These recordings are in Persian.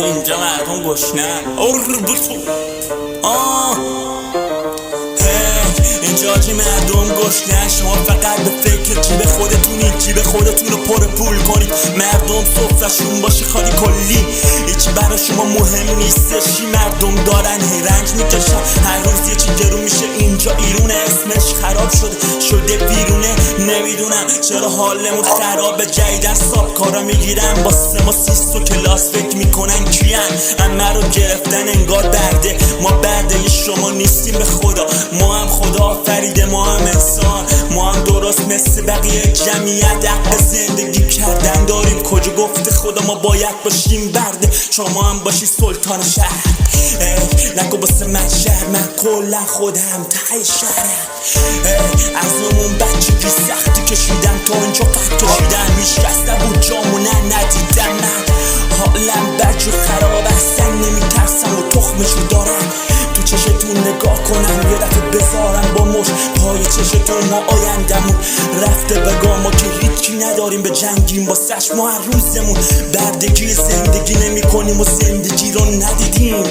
اینجا مردم گشنن اینجا جی مردم گشنن. شما فقط به فکر جیب خودتونید، جیب خودتون رو پر پول کنید. مردم سفرشون باشه خالی کلی، هیچی برای شما مهم نیستشی. مردم دارن هی رنج میکشن، هر روز یه چی گرون میشه. اینجا ایرونه، اسمش خراب شده ویرونه. نمیدونم چرا حالمون خرابه. جدیدن ساب کارا میگیرن با سما سیست و کلاس، فکر میکنن کیان همه رو گرفتن انگار برده. ما برده شما نیستیم به خدا، ما هم خدا آفریده، ما هم انسان، ما هم درست مثل بقیه جمعیت حق زندگی کردن داریم. کجا گفته خدا ما باید باشیم برده، شما هم باشی سلطان شهر. نگو باسه من شهر، من کلا خودم تای شهرم. از اون بچگی سختی کشیدم تا اینجا قد کشیدم. میشکسته بود جامو ندیدم. من حالم بد و خراب، اصلا نمیترسم و تخمشو دارم. تو چشتون نگاه کنم یه دفعه بذارم با مش پای چشتون. ما آیندمون رفته بگاه، ما که هیچی نداریم به جنگیم با سش. ما هر روزمون بردگی زندگی نمی کنیم و زندگی رو ندیدیم.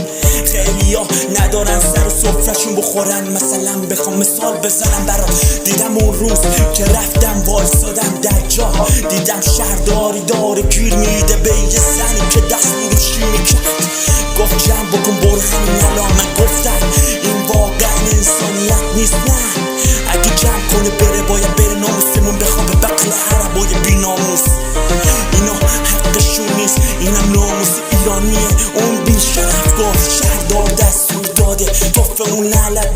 خیلی ها ندارن سر و سفرشون بخورن. مثلا بخوام مثال بزنم برات، دیدم اون روز که رفتم وایسادم در جا، دیدم شهرداری داره گیر میده به یه زنی که دست روشی میکرد. گفت جمع بکن برو همین الان. من گفتم